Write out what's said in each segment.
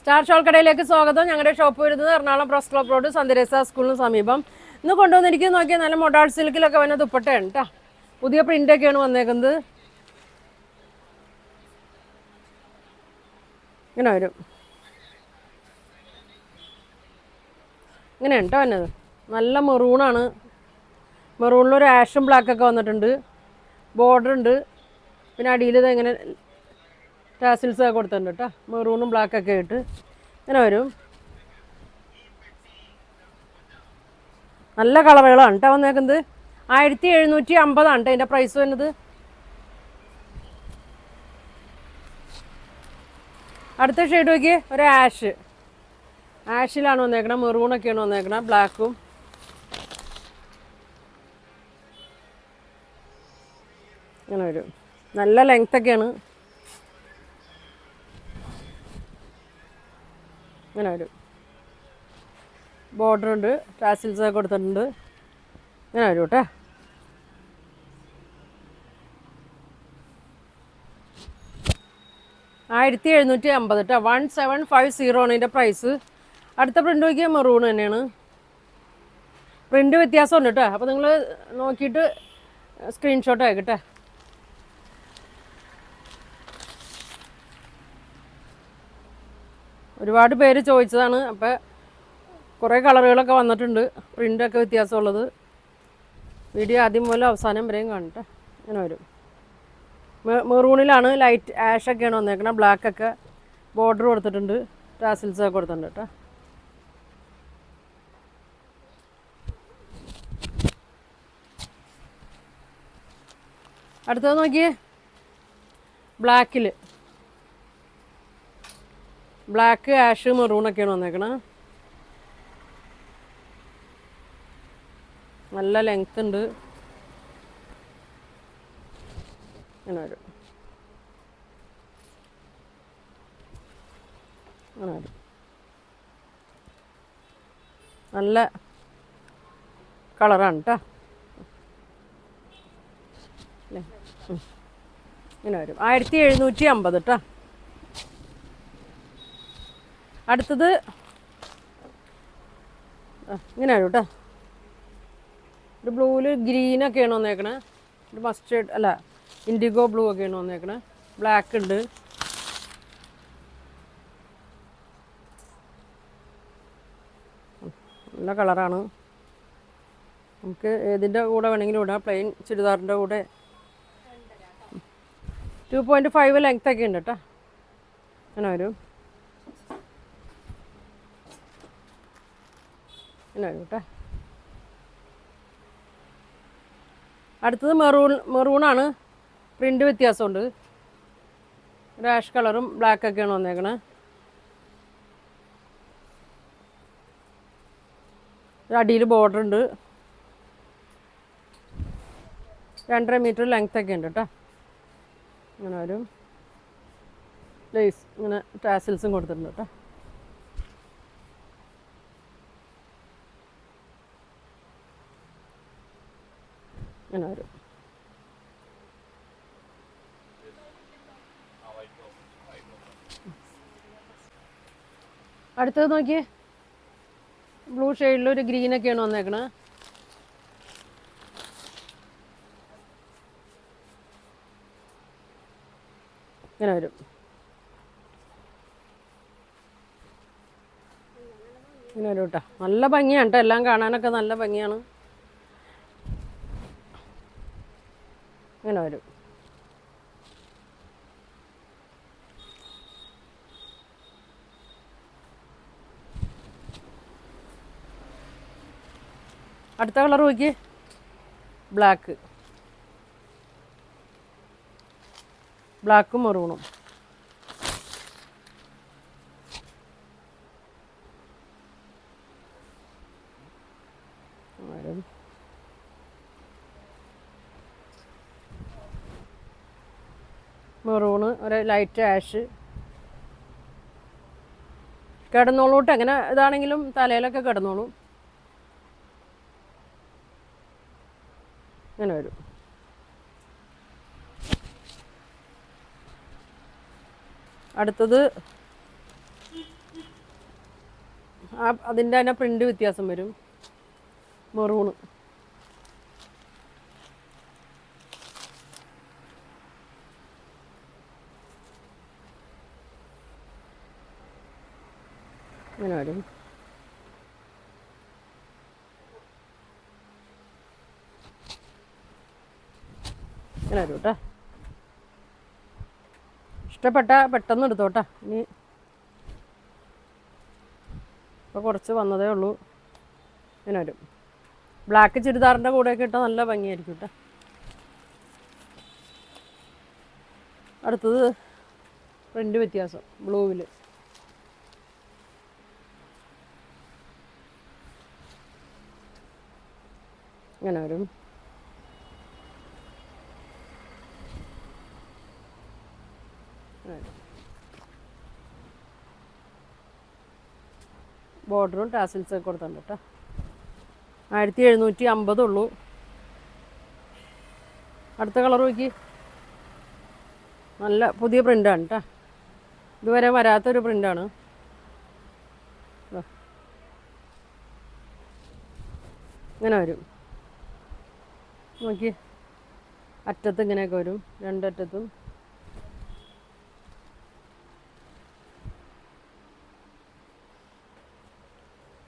Star shawl കടയിലേക്ക് സ്വാഗതം. ഞങ്ങളുടെ ഷോപ്പ് വരുന്നത് എറണാകുളം പ്രസ് ക്ലബ് റോഡ് സന്ദരേസ സ്കൂളിന് സമീപം. ഇന്ന് കൊണ്ടുവന്നിരിക്കുന്നത് നോക്കിയാൽ നല്ല മൊഡാൾ സിൽക്കിലൊക്കെ വന്ന ദുപ്പട്ടയാണ് കേട്ടോ. പുതിയ പ്രിൻ്റൊക്കെയാണ് വന്നേക്കുന്നത്. ഇങ്ങനെ വരും, ഇങ്ങനെയാണ് കേട്ടോ വന്നത്. നല്ല മെറൂണാണ്. മെറൂണിലൊരു ആഷും ബ്ലാക്കൊക്കെ വന്നിട്ടുണ്ട്. ബോർഡർ ഉണ്ട്. പിന്നെ അടിയിൽ ഇത് ഇങ്ങനെ ടാസിൽസ് ഒക്കെ കൊടുത്തിട്ടുണ്ട് കേട്ടോ. മെറൂണും ബ്ലാക്കൊക്കെ ആയിട്ട് ഇങ്ങനെ വരും. നല്ല കളറുകളാണ് കേട്ടോ വന്നേക്കുന്നത്. 1750 കേട്ടോ ഇതിൻ്റെ പ്രൈസ് വരുന്നത്. അടുത്ത ഷെയ്ഡ് നോക്കി, ഒരു ആഷിലാണ് വന്നേക്കണം. മെറൂണൊക്കെയാണ് വന്നേക്കണം, ബ്ലാക്കും. ഇങ്ങനെ വരും. നല്ല ലെങ്ത്തൊക്കെയാണ്. ഇങ്ങനെ വരും. ബോർഡർ ഉണ്ട്, ടാസിൽസ് ഒക്കെ കൊടുത്തിട്ടുണ്ട്. ഇങ്ങനെ വരും കേട്ടോ. $1750 കേട്ടോ. 1750 ആണ് ഇതിൻ്റെ പ്രൈസ്. അടുത്ത പ്രിൻ്റ് നോക്കിയാൽ മെറൂൺ തന്നെയാണ്. പ്രിൻ്റ് വ്യത്യാസമുണ്ട് കേട്ടോ. അപ്പോൾ നിങ്ങൾ നോക്കിയിട്ട് സ്ക്രീൻഷോട്ട് ആയിക്കട്ടെ. ഒരുപാട് പേര് ചോദിച്ചതാണ്. അപ്പോൾ കുറേ കളറുകളൊക്കെ വന്നിട്ടുണ്ട്. പ്രിൻ്റൊക്കെ വ്യത്യാസമുള്ളത്. വീഡിയോ ആദ്യം മുതൽ അവസാനം വരെയും കാണട്ടെ. ഇങ്ങനെ വരും. മെറൂണിലാണ്, ലൈറ്റ് ആഷൊക്കെയാണ് വന്നേക്കണം. ബ്ലാക്കൊക്കെ ബോർഡർ കൊടുത്തിട്ടുണ്ട്, ടാസിൽസൊക്കെ കൊടുത്തിട്ടുണ്ട് കേട്ടോ. അടുത്തത് നോക്കിയേ, ബ്ലാക്ക് ആഷ് മെറൂണൊക്കെയാണ് വന്നേക്കണം. നല്ല ലെങ്ത് ഉണ്ട്. ഇങ്ങനെ വരും. അങ്ങനെ വരും. നല്ല കളറാണ് കേട്ടോ. ഇങ്ങനെ വരും. 1750 കേട്ടോ. അടുത്തത് ഇങ്ങനെ വരും കേട്ടോ. ഒരു ബ്ലൂവിൽ ഗ്രീനൊക്കെയാണ് വന്നേക്കണേ. ഒരു മസ്റ്റേർഡ് അല്ല, ഇൻഡിഗോ ബ്ലൂ ഒക്കെയാണ് വന്നേക്കണേ. ബ്ലാക്ക് ഉണ്ട്. നല്ല കളറാണ്. നമുക്ക് ഏതിൻ്റെ കൂടെ വേണമെങ്കിലും ഇടാം. പ്ലെയിൻ ചുരിദാറിൻ്റെ കൂടെ 2.5 ലെങ്ത്തൊക്കെ ഉണ്ട് കേട്ടോ. അങ്ങനെ വരും. ഇങ്ങനെ വരും കേട്ടോ. അടുത്തത് മെറൂണാണ്. പ്രിൻ്റ് വ്യത്യാസമുണ്ട്. ഒരു ആഷ് കളറും ബ്ലാക്കൊക്കെയാണ് വന്നേക്കണേ. അടിയിൽ ബോർഡർ ഉണ്ട്. 2.5 മീറ്റർ ലെങ്ത്തൊക്കെ ഉണ്ട് കേട്ടോ. ഇങ്ങനെ വരും. ലേസ് ഇങ്ങനെ ടാസിൽസും കൊടുത്തിട്ടുണ്ട് കേട്ടോ. ഇങ്ങനെ വരും. അടുത്തത് നോക്കിയേ, ബ്ലൂ ഷെയ്ഡിലൊരു ഗ്രീനൊക്കെയാണ് വന്നേക്കണേ. ഇങ്ങനെ വരും. ഇങ്ങനെ വരും കേട്ടോ. നല്ല ഭംഗിയാണ് കേട്ടോ. എല്ലാം കാണാനൊക്കെ നല്ല ഭംഗിയാണ്. ഇങ്ങനെ വരും. അടുത്ത കളർ നോക്കി, ബ്ലാക്കും മെറൂണും. മെറൂണ്, ഒരു ലൈറ്റ് ആഷ്. കിടന്നോളൂട്ട്. എങ്ങനെ ഇതാണെങ്കിലും തലയിലൊക്കെ കിടന്നോളൂ. ഇങ്ങനെ വരും. അടുത്തത് അതിൻ്റെ തന്നെ പ്രിൻ്റ് വ്യത്യാസം വരും. മെറൂണ് ഇങ്ങനെ വരും. ഇങ്ങനെ വരും കേട്ടോ. ഇഷ്ടപ്പെട്ട പെട്ടെന്ന് എടുത്തോട്ടാ. ഇനി ഇപ്പോൾ കുറച്ച് വന്നതേ ഉള്ളൂ. ഇങ്ങനെ വരും. ബ്ലാക്ക് ചുരിദാറിൻ്റെ കൂടെയൊക്കെ ഇട്ടാൽ നല്ല ഭംഗിയായിരിക്കും കേട്ടോ. അടുത്തത് പ്രിൻ്റ് വ്യത്യാസം ബ്ലൂവിൽ. ഇങ്ങനെ വരും. ബോർഡറും ടാസിൽസൊക്കെ കൊടുത്തിട്ടുണ്ട് കേട്ടോ. 1750 ഉള്ളൂ. അടുത്ത കളർ നോക്കി. നല്ല പുതിയ പ്രിൻ്റാണ് കേട്ടോ. ഇതുവരെ വരാത്തൊരു പ്രിൻ്റാണ്. ഇങ്ങനെ വരും. നോക്കി, അറ്റത്ത് ഇങ്ങനെയൊക്കെ വരും. രണ്ടറ്റത്തും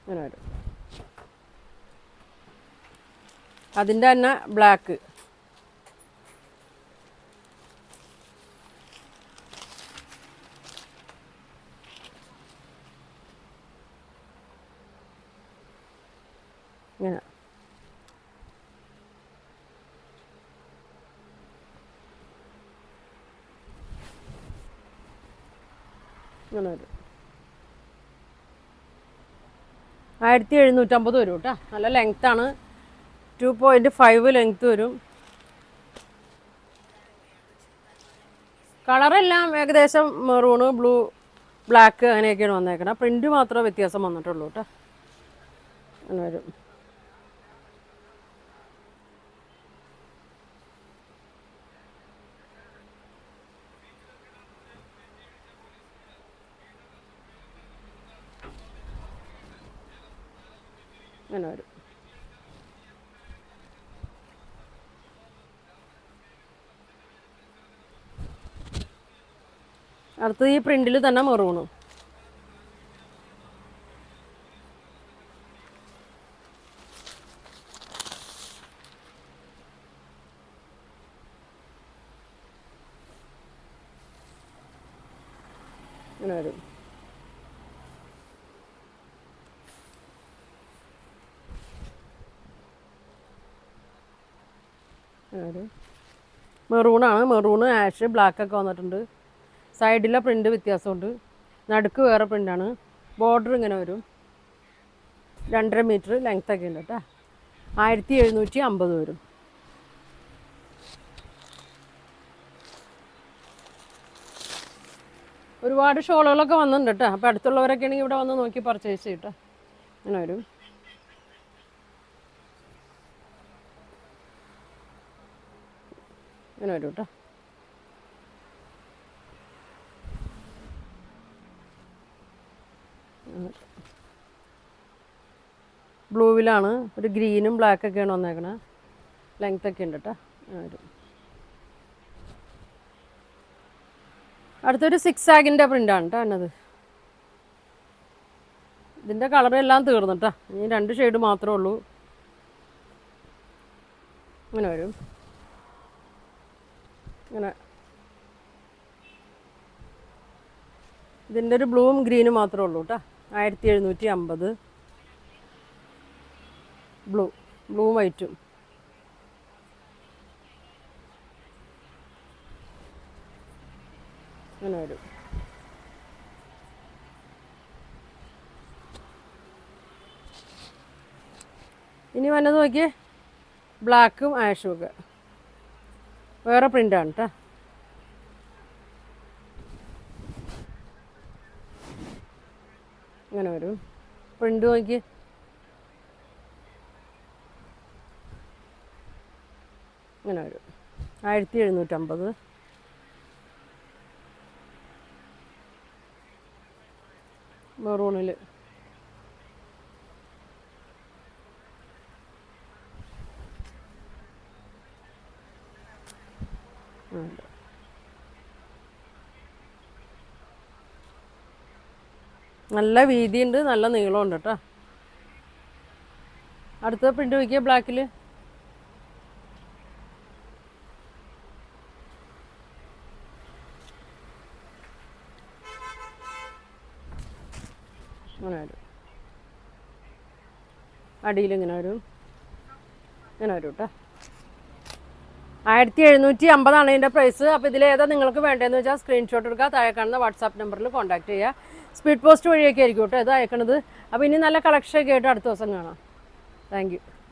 ഇങ്ങനെ വരും. അതിൻ്റെ തന്നെ ബ്ലാക്ക്. ഇങ്ങനെ ഇങ്ങനെ വരും. 1750 വരും കേട്ടോ. നല്ല ലെങ്ത്താണ്. 2.5 ലെങ്ത്ത് വരും. കളറെല്ലാം ഏകദേശം മെറൂണ്, ബ്ലൂ, ബ്ലാക്ക് അങ്ങനെയൊക്കെയാണ് വന്നേക്കണം. പ്രിൻ്റ് മാത്രമേ വ്യത്യാസം വന്നിട്ടുള്ളൂ കേട്ടോ. അങ്ങനെ വരും. അങ്ങനെ വരും. അടുത്തത് ഈ പ്രിൻ്റിൽ തന്നെ മെറൂണ്. ഇങ്ങനെ വരും. മെറൂണാണ്. മെറൂണ്, ആഷ്, ബ്ലാക്കൊക്കെ വന്നിട്ടുണ്ട്. സൈഡിലെ പ്രിൻ്റ് വ്യത്യാസമുണ്ട്. നടുക്ക് വേറെ പ്രിൻ്റാണ്. ബോർഡർ ഇങ്ങനെ വരും. 2.5 മീറ്റർ ലെങ്ത്തൊക്കെ ഉണ്ട് കേട്ടോ. 1750 വരും. ഒരുപാട് ഷോളുകളൊക്കെ വന്നിട്ടുണ്ട് കേട്ടോ. അപ്പോൾ അടുത്തുള്ളവരൊക്കെ ആണെങ്കിൽ ഇവിടെ വന്ന് നോക്കി പർച്ചേസ് ചെയ്യട്ടോ. ഇങ്ങനെ വരും. ഇങ്ങനെ വരും കേട്ടോ. ബ്ലൂവിലാണ്. ഒരു ഗ്രീനും ബ്ലാക്കൊക്കെയാണ് വന്നേക്കണേ. ലെങ്ത്തൊക്കെ ഉണ്ട് കേട്ടോ. വരും. അടുത്തൊരു 6 ആഗിൻ്റെ പ്രിൻ്റാണ് കേട്ടോ എന്നത്. ഇതിൻ്റെ കളറെല്ലാം തീർന്നിട്ടാ. ഇനി 2 ഷെയ്ഡ് മാത്രമേ ഉള്ളൂ. ഇങ്ങനെ വരും. ഇങ്ങനെ ഇതിൻ്റെ ഒരു ബ്ലൂവും ഗ്രീനും മാത്രമേ ഉള്ളൂ കേട്ടോ. 1750. ബ്ലൂവും വൈറ്റും. അങ്ങനെ വരും. ഇനി വന്നത് നോക്കിയേ, ബ്ലാക്കും ആഷും ഒക്കെ വേറെ പ്രിൻ്റാണ് കേട്ടോ. ഇങ്ങനെ വരും. പ്രിൻ്റ് നോക്കി. ഇങ്ങനെ വരും. 1750. മെറൂണിൽ ഉണ്ട്. നല്ല വീതിയുണ്ട്, നല്ല നീളമുണ്ട് കേട്ടോ. അടുത്ത പ്രിൻ്റ് നോക്കിയാൽ ബ്ലാക്കിൽ അങ്ങനെ വരും. അടിയിൽ ഇങ്ങനെ വരും, ഇങ്ങനെ വരും കേട്ടോ. 1750 ഇതിൻ്റെ പ്രൈസ്. അപ്പോൾ ഇതിലേതാ നിങ്ങൾക്ക് വേണ്ടതെന്ന് വെച്ചാൽ സ്ക്രീൻഷോട്ട് എടുക്കുക, താഴെ കാണുന്ന വാട്സാപ്പ് നമ്പറിൽ കോൺടാക്ട് ചെയ്യുക. സ്പീഡ് പോസ്റ്റ് വഴിയൊക്കെ ആയിരിക്കും കേട്ടോ ഇത് അയക്കണത്. അപ്പോൾ ഇനി നല്ല കളക്ഷനൊക്കെ ആയിട്ട് അടുത്ത ദിവസം കാണാം. Thank you.